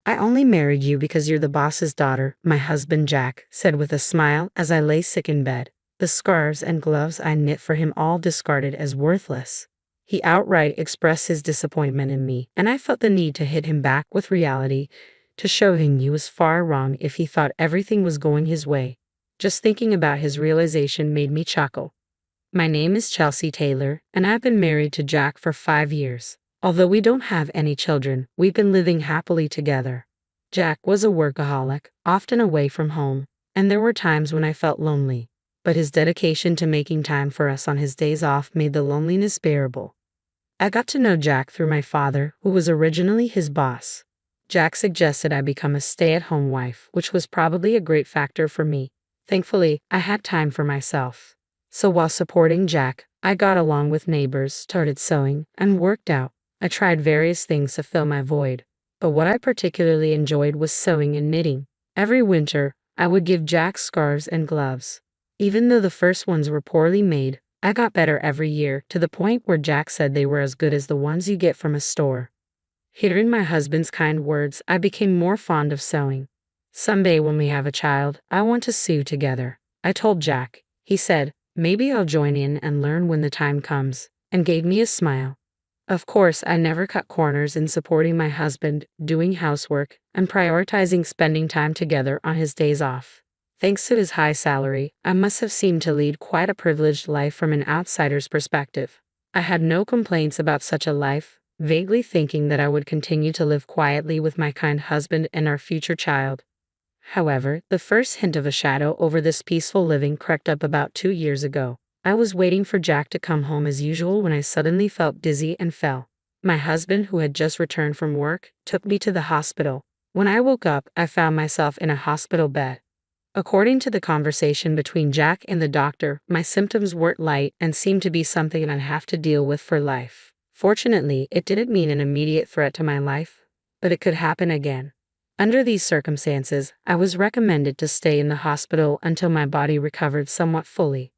"I only married you because you're the boss's daughter," my husband Jack said with a smile as I lay sick in bed. The scarves and gloves I knit for him all discarded as worthless. He outright expressed his disappointment in me, and I felt the need to hit him back with reality, to show him he was far wrong if he thought everything was going his way. Just thinking about his realization made me chuckle. My name is Chelsea Taylor, and I've been married to Jack for 5 years. Although we don't have any children, we've been living happily together. Jack was a workaholic, often away from home, and there were times when I felt lonely. But his dedication to making time for us on his days off made the loneliness bearable. I got to know Jack through my father, who was originally his boss. Jack suggested I become a stay-at-home wife, which was probably a great factor for me. Thankfully, I had time for myself. So while supporting Jack, I got along with neighbors, started sewing, and worked out. I tried various things to fill my void, but what I particularly enjoyed was sewing and knitting. Every winter, I would give Jack scarves and gloves. Even though the first ones were poorly made, I got better every year, to the point where Jack said they were as good as the ones you get from a store. Hearing my husband's kind words, I became more fond of sewing. "Someday when we have a child, I want to sew together," I told Jack. He said, "Maybe I'll join in and learn when the time comes," and gave me a smile. Of course, I never cut corners in supporting my husband, doing housework, and prioritizing spending time together on his days off. Thanks to his high salary, I must have seemed to lead quite a privileged life from an outsider's perspective. I had no complaints about such a life, vaguely thinking that I would continue to live quietly with my kind husband and our future child. However, the first hint of a shadow over this peaceful living crept up about 2 years ago. I was waiting for Jack to come home as usual when I suddenly felt dizzy and fell. My husband, who had just returned from work, took me to the hospital. When I woke up, I found myself in a hospital bed. According to the conversation between Jack and the doctor, my symptoms weren't light and seemed to be something I'd have to deal with for life. Fortunately, it didn't mean an immediate threat to my life, but it could happen again. Under these circumstances, I was recommended to stay in the hospital until my body recovered somewhat fully.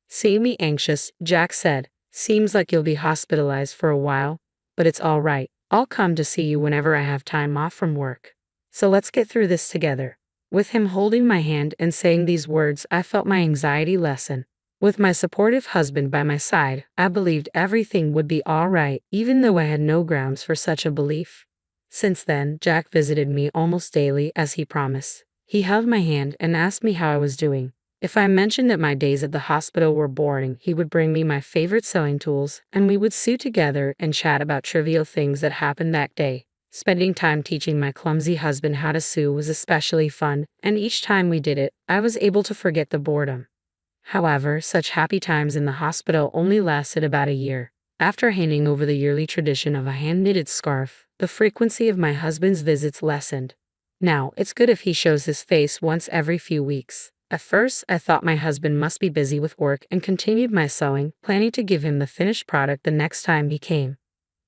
Seeing me anxious, Jack said, "Seems like you'll be hospitalized for a while, but it's all right. I'll come to see you whenever I have time off from work. So let's get through this together." With him holding my hand and saying these words, I felt my anxiety lessen. With my supportive husband by my side, I believed everything would be all right, even though I had no grounds for such a belief. Since then, Jack visited me almost daily as he promised. He held my hand and asked me how I was doing. If I mentioned that my days at the hospital were boring, he would bring me my favorite sewing tools, and we would sew together and chat about trivial things that happened that day. Spending time teaching my clumsy husband how to sew was especially fun, and each time we did it, I was able to forget the boredom. However, such happy times in the hospital only lasted about a year. After handing over the yearly tradition of a hand-knitted scarf, the frequency of my husband's visits lessened. Now, it's good if he shows his face once every few weeks. At first, I thought my husband must be busy with work and continued my sewing, planning to give him the finished product the next time he came.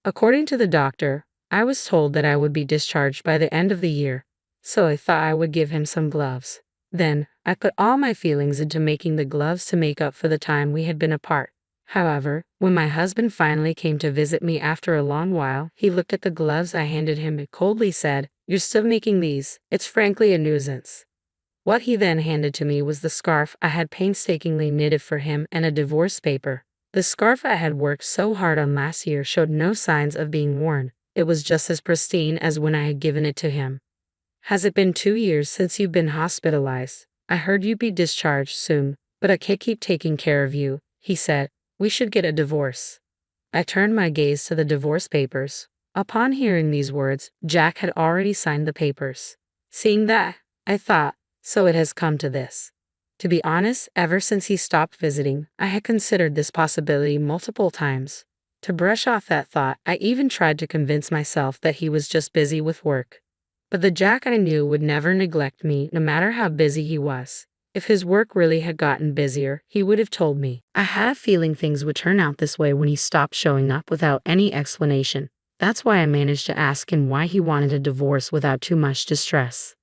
According to the doctor, I was told that I would be discharged by the end of the year, so I thought I would give him some gloves. Then, I put all my feelings into making the gloves to make up for the time we had been apart. However, when my husband finally came to visit me after a long while, he looked at the gloves I handed him and coldly said, "You're still making these? It's frankly a nuisance." What he then handed to me was the scarf I had painstakingly knitted for him and a divorce paper. The scarf I had worked so hard on last year showed no signs of being worn. It was just as pristine as when I had given it to him. "Has it been 2 years since you've been hospitalized? I heard you'd be discharged soon, but I can't keep taking care of you," he said. "We should get a divorce." I turned my gaze to the divorce papers. Upon hearing these words, Jack had already signed the papers. Seeing that, I thought, so it has come to this. To be honest, ever since he stopped visiting, I had considered this possibility multiple times. To brush off that thought, I even tried to convince myself that he was just busy with work. But the Jack I knew would never neglect me, no matter how busy he was. If his work really had gotten busier, he would have told me. I had a feeling things would turn out this way when he stopped showing up without any explanation. That's why I managed to ask him why he wanted a divorce without too much distress.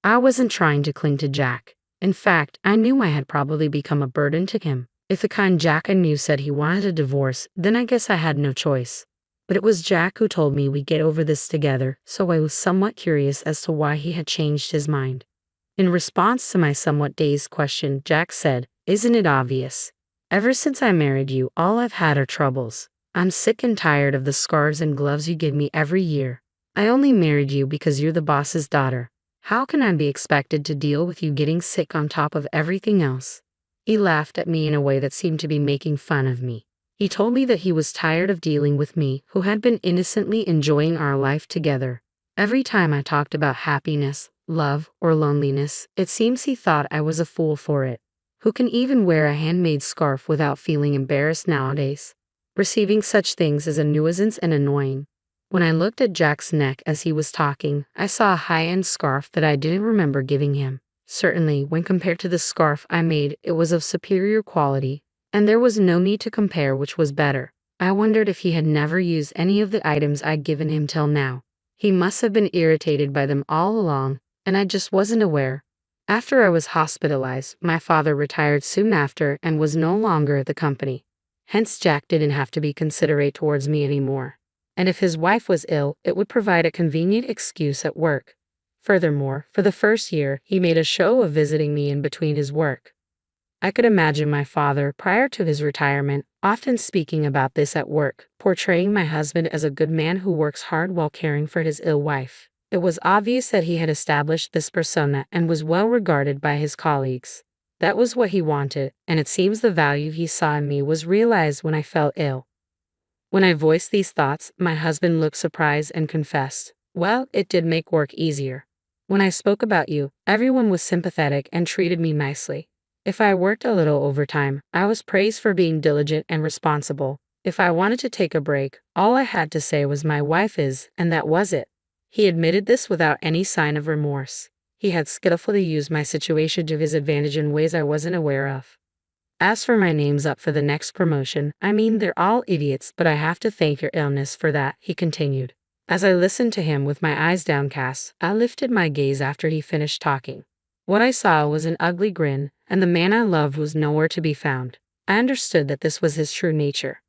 I wasn't trying to cling to Jack. In fact, I knew I had probably become a burden to him. If the kind Jack I knew said he wanted a divorce, then I guess I had no choice. But it was Jack who told me we'd get over this together, so I was somewhat curious as to why he had changed his mind. In response to my somewhat dazed question, Jack said, "Isn't it obvious? Ever since I married you, all I've had are troubles. I'm sick and tired of the scarves and gloves you give me every year. I only married you because you're the boss's daughter. How can I be expected to deal with you getting sick on top of everything else?" He laughed at me in a way that seemed to be making fun of me. He told me that he was tired of dealing with me, who had been innocently enjoying our life together. Every time I talked about happiness, love, or loneliness, it seems he thought I was a fool for it. Who can even wear a handmade scarf without feeling embarrassed nowadays? Receiving such things is a nuisance and annoying. When I looked at Jack's neck as he was talking, I saw a high-end scarf that I didn't remember giving him. Certainly, when compared to the scarf I made, it was of superior quality, and there was no need to compare which was better. I wondered if he had never used any of the items I'd given him till now. He must have been irritated by them all along, and I just wasn't aware. After I was hospitalized, my father retired soon after and was no longer at the company. Hence Jack didn't have to be considerate towards me anymore. And if his wife was ill, it would provide a convenient excuse at work. Furthermore, for the first year, he made a show of visiting me in between his work. I could imagine my father, prior to his retirement, often speaking about this at work, portraying my husband as a good man who works hard while caring for his ill wife. It was obvious that he had established this persona and was well regarded by his colleagues. That was what he wanted, and it seems the value he saw in me was realized when I fell ill. When I voiced these thoughts, my husband looked surprised and confessed, "Well, it did make work easier. When I spoke about you, everyone was sympathetic and treated me nicely. If I worked a little overtime, I was praised for being diligent and responsible. If I wanted to take a break, all I had to say was my wife is, and that was it." He admitted this without any sign of remorse. He had skillfully used my situation to his advantage in ways I wasn't aware of. As for my name's up for the next promotion, I mean, they're all idiots, but I have to thank your illness for that, he continued. As I listened to him with my eyes downcast, I lifted my gaze after he finished talking. What I saw was an ugly grin, and the man I loved was nowhere to be found. I understood that this was his true nature.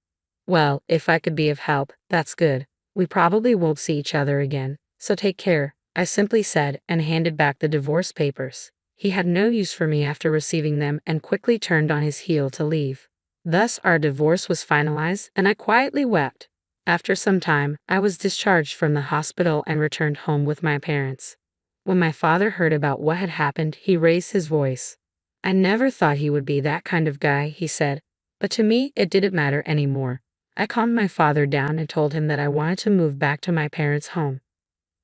"Well, if I could be of help, that's good. We probably won't see each other again, so take care," I simply said and handed back the divorce papers. He had no use for me after receiving them and quickly turned on his heel to leave. Thus our divorce was finalized, and I quietly wept. After some time, I was discharged from the hospital and returned home with my parents. When my father heard about what had happened, he raised his voice. "I never thought he would be that kind of guy," he said. But to me, it didn't matter anymore. I calmed my father down and told him that I wanted to move back to my parents' home.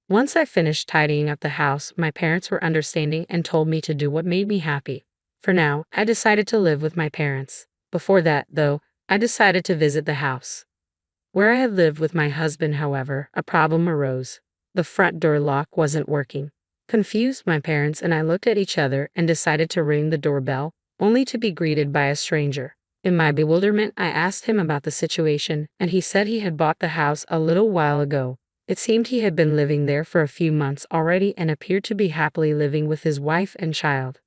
Once I finished tidying up the house, my parents were understanding and told me to do what made me happy. For now, I decided to live with my parents. Before that, though, I decided to visit the house. Where I had lived with my husband, however, a problem arose. The front door lock wasn't working. Confused, my parents and I looked at each other and decided to ring the doorbell, only to be greeted by a stranger. In my bewilderment, I asked him about the situation, and he said he had bought the house a little while ago. It seemed he had been living there for a few months already and appeared to be happily living with his wife and child.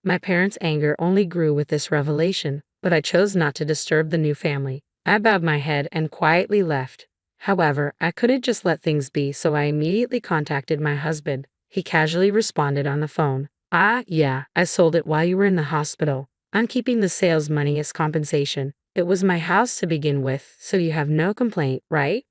My parents' anger only grew with this revelation, but I chose not to disturb the new family. I bowed my head and quietly left. However, I couldn't just let things be, so I immediately contacted my husband. He casually responded on the phone, "Ah, yeah, I sold it while you were in the hospital. I'm keeping the sales money as compensation. It was my house to begin with, so you have no complaint, right?"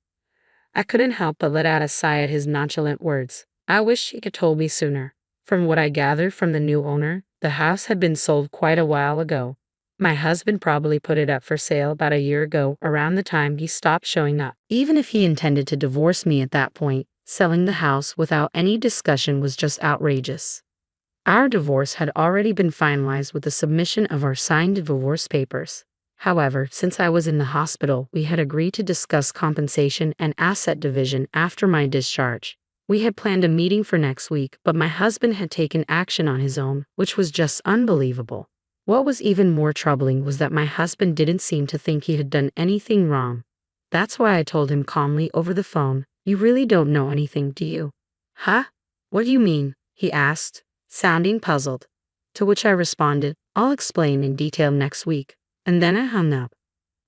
I couldn't help but let out a sigh at his nonchalant words. I wish he could told me sooner. From what I gathered from the new owner, the house had been sold quite a while ago. My husband probably put it up for sale about a year ago, around the time he stopped showing up. Even if he intended to divorce me at that point, selling the house without any discussion was just outrageous. Our divorce had already been finalized with the submission of our signed divorce papers. However, since I was in the hospital, we had agreed to discuss compensation and asset division after my discharge. We had planned a meeting for next week, but my husband had taken action on his own, which was just unbelievable. What was even more troubling was that my husband didn't seem to think he had done anything wrong. That's why I told him calmly over the phone, "You really don't know anything, do you?" "Huh? What do you mean?" he asked, sounding puzzled. To which I responded, "I'll explain in detail next week." And then I hung up.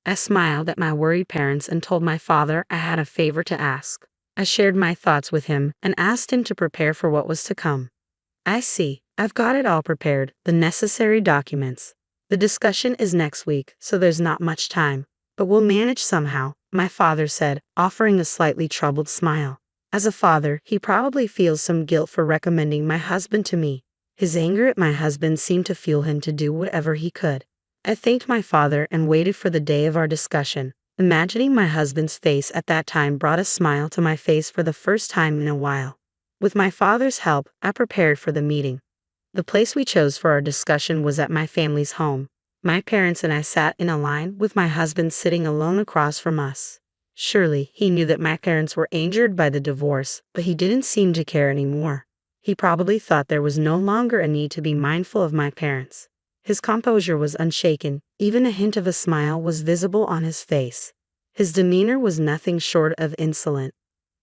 I smiled at my worried parents and told my father I had a favor to ask. I shared my thoughts with him and asked him to prepare for what was to come. I see. I've got it all prepared, the necessary documents. The discussion is next week, so there's not much time. But we'll manage somehow, my father said, offering a slightly troubled smile. As a father, he probably feels some guilt for recommending my husband to me. His anger at my husband seemed to fuel him to do whatever he could. I thanked my father and waited for the day of our discussion. Imagining my husband's face at that time brought a smile to my face for the first time in a while. With my father's help, I prepared for the meeting. The place we chose for our discussion was at my family's home. My parents and I sat in a line, with my husband sitting alone across from us. Surely, he knew that my parents were angered by the divorce, but he didn't seem to care anymore. He probably thought there was no longer a need to be mindful of my parents. His composure was unshaken, even a hint of a smile was visible on his face. His demeanor was nothing short of insolent.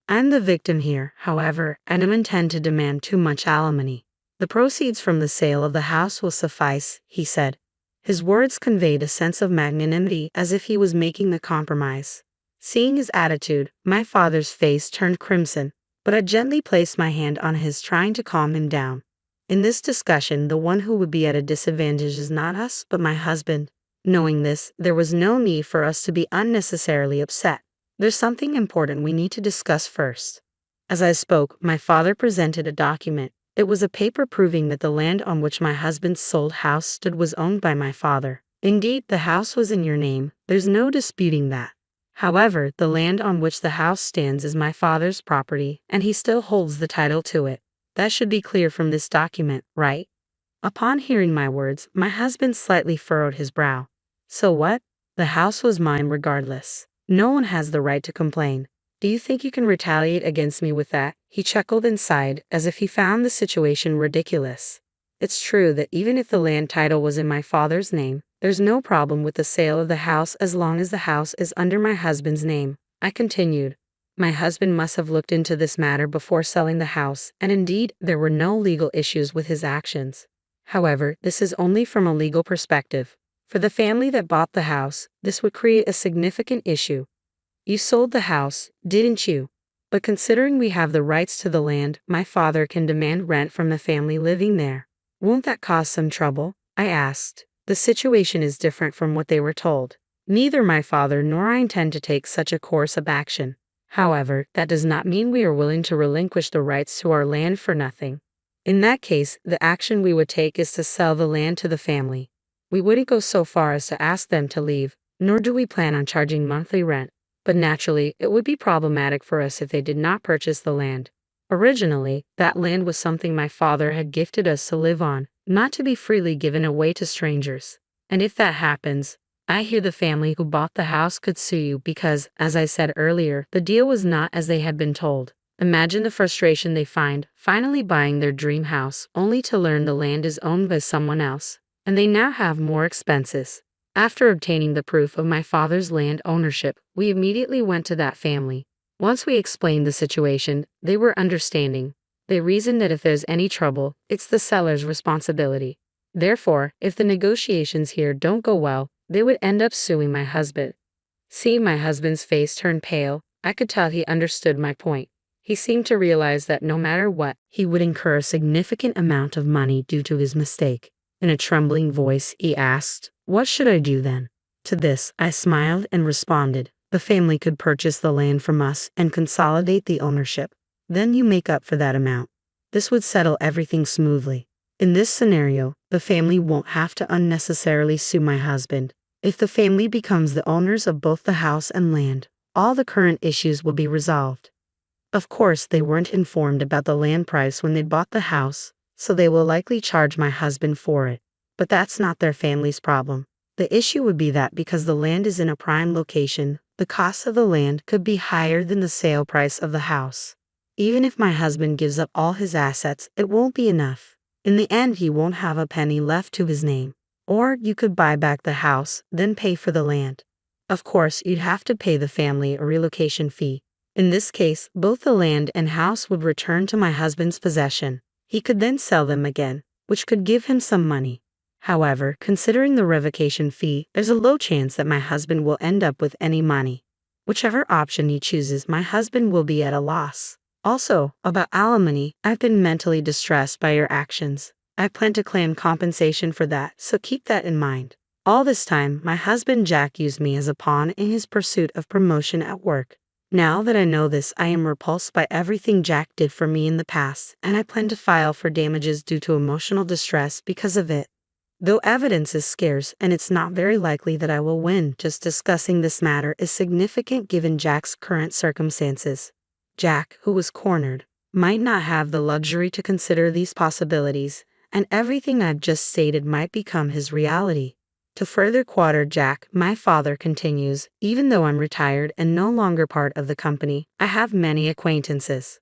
I'm the victim here, however, and don't intend to demand too much alimony. The proceeds from the sale of the house will suffice, he said. His words conveyed a sense of magnanimity, as if he was making the compromise. Seeing his attitude, my father's face turned crimson, but I gently placed my hand on his, trying to calm him down. In this discussion, the one who would be at a disadvantage is not us, but my husband. Knowing this, there was no need for us to be unnecessarily upset. There's something important we need to discuss first. As I spoke, my father presented a document. It was a paper proving that the land on which my husband's sold house stood was owned by my father. Indeed, the house was in your name, there's no disputing that. However, the land on which the house stands is my father's property, and he still holds the title to it. That should be clear from this document, right? Upon hearing my words, my husband slightly furrowed his brow. So what? The house was mine regardless. No one has the right to complain. Do you think you can retaliate against me with that? He chuckled and sighed, as if he found the situation ridiculous. It's true that even if the land title was in my father's name, there's no problem with the sale of the house as long as the house is under my husband's name. I continued. My husband must have looked into this matter before selling the house, and indeed, there were no legal issues with his actions. However, this is only from a legal perspective. For the family that bought the house, this would create a significant issue. You sold the house, didn't you? But considering we have the rights to the land, my father can demand rent from the family living there. Won't that cause some trouble? I asked. The situation is different from what they were told. Neither my father nor I intend to take such a course of action. However, that does not mean we are willing to relinquish the rights to our land for nothing. In that case, the action we would take is to sell the land to the family. We wouldn't go so far as to ask them to leave, nor do we plan on charging monthly rent. But naturally, it would be problematic for us if they did not purchase the land. Originally, that land was something my father had gifted us to live on, not to be freely given away to strangers. And if that happens, I hear the family who bought the house could sue you because, as I said earlier, the deal was not as they had been told. Imagine the frustration they find, finally buying their dream house, only to learn the land is owned by someone else, and they now have more expenses. After obtaining the proof of my father's land ownership, we immediately went to that family. Once we explained the situation, they were understanding. They reasoned that if there's any trouble, it's the seller's responsibility. Therefore, if the negotiations here don't go well, they would end up suing my husband. Seeing my husband's face turn pale, I could tell he understood my point. He seemed to realize that no matter what, he would incur a significant amount of money due to his mistake. In a trembling voice, he asked, "What should I do then?" To this, I smiled and responded, "The family could purchase the land from us and consolidate the ownership. Then you make up for that amount. This would settle everything smoothly. In this scenario, the family won't have to unnecessarily sue my husband. If the family becomes the owners of both the house and land, all the current issues will be resolved." Of course, they weren't informed about the land price when they bought the house, so they will likely charge my husband for it. But that's not their family's problem. The issue would be that because the land is in a prime location, the cost of the land could be higher than the sale price of the house. Even if my husband gives up all his assets, it won't be enough. In the end, he won't have a penny left to his name. Or you could buy back the house, then pay for the land. Of course, you'd have to pay the family a relocation fee. In this case, both the land and house would return to my husband's possession. He could then sell them again, which could give him some money. However, considering the revocation fee, there's a low chance that my husband will end up with any money. Whichever option he chooses, my husband will be at a loss. Also, about alimony, I've been mentally distressed by your actions. I plan to claim compensation for that, so keep that in mind. All this time, my husband Jack used me as a pawn in his pursuit of promotion at work. Now that I know this, I am repulsed by everything Jack did for me in the past, and I plan to file for damages due to emotional distress because of it. Though evidence is scarce and it's not very likely that I will win, just discussing this matter is significant given Jack's current circumstances. Jack, who was cornered, might not have the luxury to consider these possibilities, and everything I've just stated might become his reality. To further quarter Jack, my father continues, even though I'm retired and no longer part of the company, I have many acquaintances.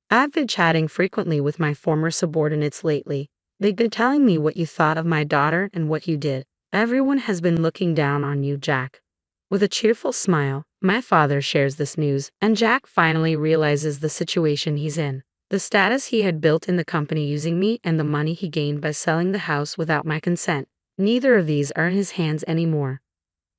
I've been chatting frequently with my former subordinates lately. They've been telling me what you thought of my daughter and what you did. Everyone has been looking down on you, Jack. With a cheerful smile, my father shares this news, and Jack finally realizes the situation he's in. The status he had built in the company using me and the money he gained by selling the house without my consent. Neither of these are in his hands anymore.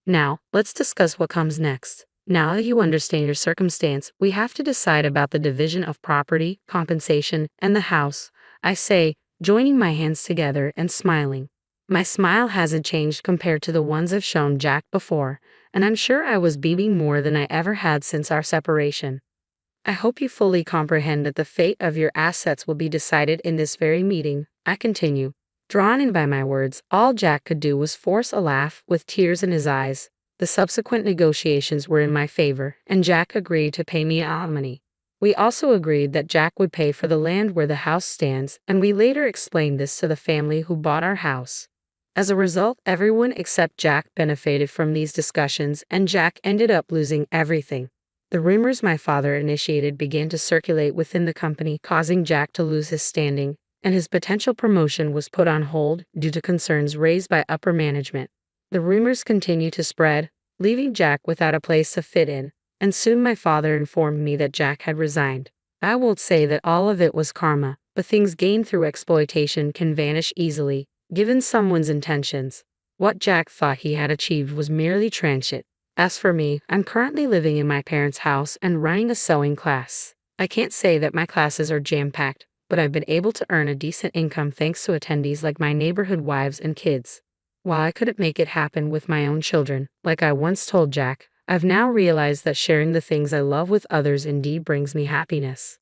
Now, let's discuss what comes next. Now that you understand your circumstance, we have to decide about the division of property, compensation, and the house. I say, joining my hands together and smiling. My smile hasn't changed compared to the ones I've shown Jack before, and I'm sure I was beaming more than I ever had since our separation. I hope you fully comprehend that the fate of your assets will be decided in this very meeting. I continue. Drawn in by my words, all Jack could do was force a laugh with tears in his eyes. The subsequent negotiations were in my favor, and Jack agreed to pay me alimony. We also agreed that Jack would pay for the land where the house stands, and we later explained this to the family who bought our house. As a result, everyone except Jack benefited from these discussions, and Jack ended up losing everything. The rumors my father initiated began to circulate within the company, causing Jack to lose his standing, and his potential promotion was put on hold due to concerns raised by upper management. The rumors continued to spread, leaving Jack without a place to fit in, and soon my father informed me that Jack had resigned. I won't say that all of it was karma, but things gained through exploitation can vanish easily, given someone's intentions. What Jack thought he had achieved was merely transient. As for me, I'm currently living in my parents' house and running a sewing class. I can't say that my classes are jam-packed, but I've been able to earn a decent income thanks to attendees like my neighborhood wives and kids. While I couldn't make it happen with my own children, like I once told Jack, I've now realized that sharing the things I love with others indeed brings me happiness.